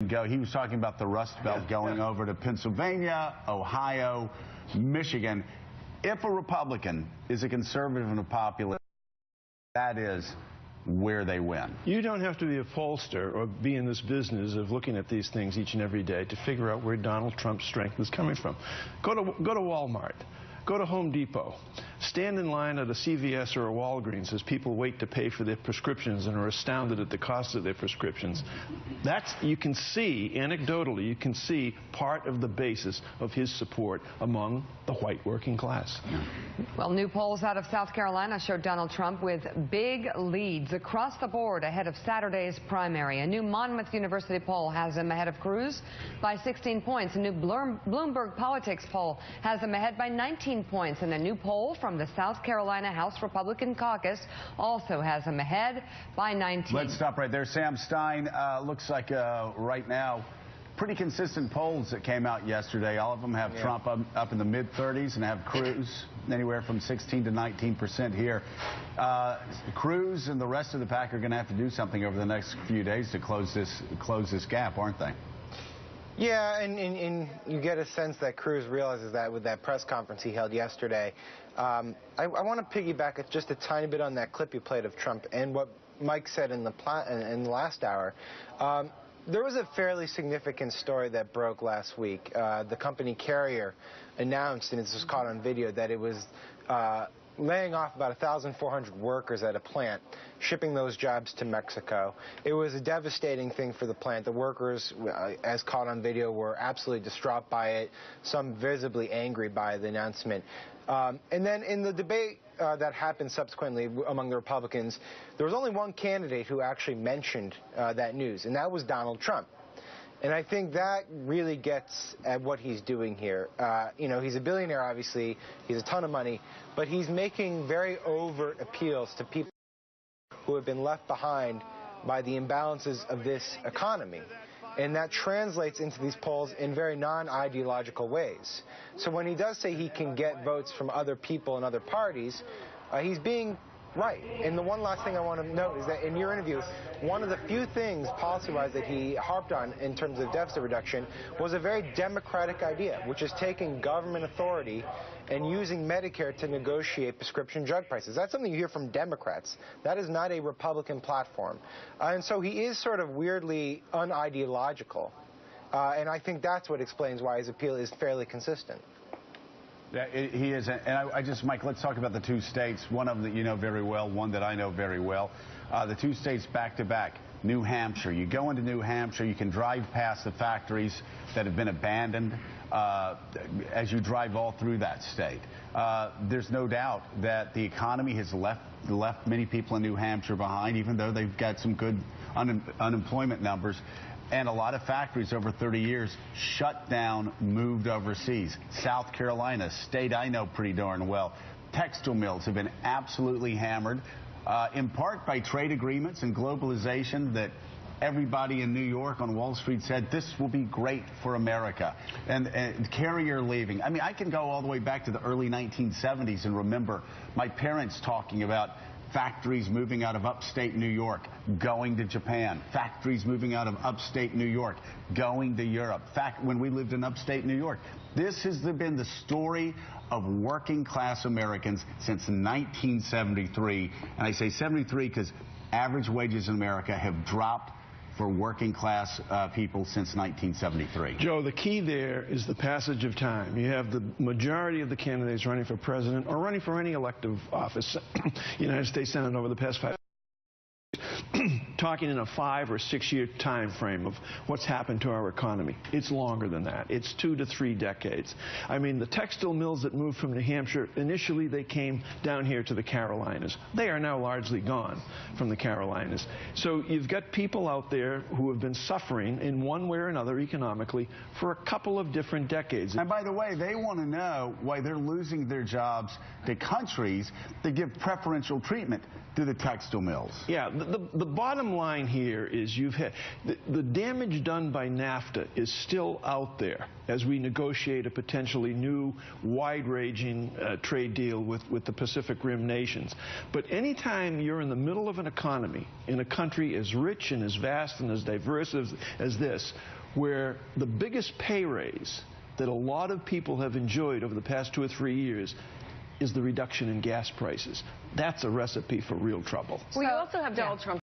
Go. He was talking about the Rust Belt going over to Pennsylvania, Ohio, Michigan. If a Republican is a conservative and a populist, that is where they win. You don't have to be a pollster or be in this business of looking at these things each and every day to figure out where Donald Trump's strength is coming from. Go to Walmart. Go to Home Depot. Stand in line at a CVS or a Walgreens as people wait to pay for their prescriptions and are astounded at the cost of their prescriptions. You can see, anecdotally, you can see part of the basis of his support among the white working class. Well, new polls out of South Carolina show Donald Trump with big leads across the board ahead of Saturday's primary. A new Monmouth University poll has him ahead of Cruz by 16 points. A new Bloomberg Politics poll has him ahead by 19 points, and a new poll from the South Carolina House Republican Caucus also has him ahead by 19. Let's stop right there. Sam Stein, looks like right now pretty consistent polls that came out yesterday. All of them have Trump up in the mid-30s and have Cruz anywhere from 16 to 19% here. Cruz and the rest of the pack are going to have to do something over the next few days to close this gap, aren't they? Yeah, and you get a sense that Cruz realizes that with that press conference he held yesterday. I want to piggyback just a tiny bit on that clip you played of Trump and what Mike said in the last hour. There was a fairly significant story that broke last week. The company Carrier announced, and this was caught on video, that it was laying off about 1,400 workers at a plant, shipping those jobs to Mexico. It was a devastating thing for the plant. The workers, as caught on video, were absolutely distraught by it, some visibly angry by the announcement. And then in the debate that happened subsequently among the Republicans, there was only one candidate who actually mentioned that news, and that was Donald Trump. And I think that really gets at what he's doing here. You know, he's a billionaire, obviously. He has a ton of money. But he's making very overt appeals to people who have been left behind by the imbalances of this economy. And that translates into these polls in very non-ideological ways. So when he does say he can get votes from other people and other parties, he's being right. And the one last thing I want to note is that in your interview, one of the few things policy-wise that he harped on in terms of deficit reduction was a very democratic idea, which is taking government authority and using Medicare to negotiate prescription drug prices. That's something you hear from Democrats. That is not a Republican platform. And so he is sort of weirdly unideological. And I think that's what explains why his appeal is fairly consistent. Yeah, he is. And Mike, let's talk about the two states. One of them that you know very well, one that I know very well. The two states back-to-back. New Hampshire. You go into New Hampshire, you can drive past the factories that have been abandoned as you drive all through that state. There's no doubt that the economy has left many people in New Hampshire behind, even though they've got some good unemployment numbers. And a lot of factories over 30 years shut down, moved overseas. South Carolina, state I know pretty darn well. Textile mills have been absolutely hammered, in part by trade agreements and globalization that everybody in New York on Wall Street said this will be great for America. And Carrier leaving. I mean, I can go all the way back to the early 1970s and remember my parents talking about factories moving out of upstate New York, going to Japan. Factories moving out of upstate New York, going to Europe. When we lived in upstate New York. This has been the story of working class Americans since 1973. And I say 73 because average wages in America have dropped for working class people since 1973. Joe, the key there is the passage of time. You have the majority of the candidates running for president or running for any elective office, United States Senate over the past 5 years, talking in a 5 or 6 year time frame of what's happened to our economy. It's longer than that. It's 2 to 3 decades. I mean, the textile mills that moved from New Hampshire, initially they came down here to the Carolinas. They are now largely gone from the Carolinas. So you've got people out there who have been suffering in one way or another economically for a couple of different decades. And by the way, they want to know why they're losing their jobs to countries that give preferential treatment to the textile mills. Yeah, the bottom bottom line here is you've had the damage done by NAFTA is still out there as we negotiate a potentially new, wide-ranging trade deal with the Pacific Rim nations. But anytime you're in the middle of an economy in a country as rich and as vast and as diverse as this, where the biggest pay raise that a lot of people have enjoyed over the past 2 or 3 years is the reduction in gas prices. That's a recipe for real trouble. We also have Donald Trump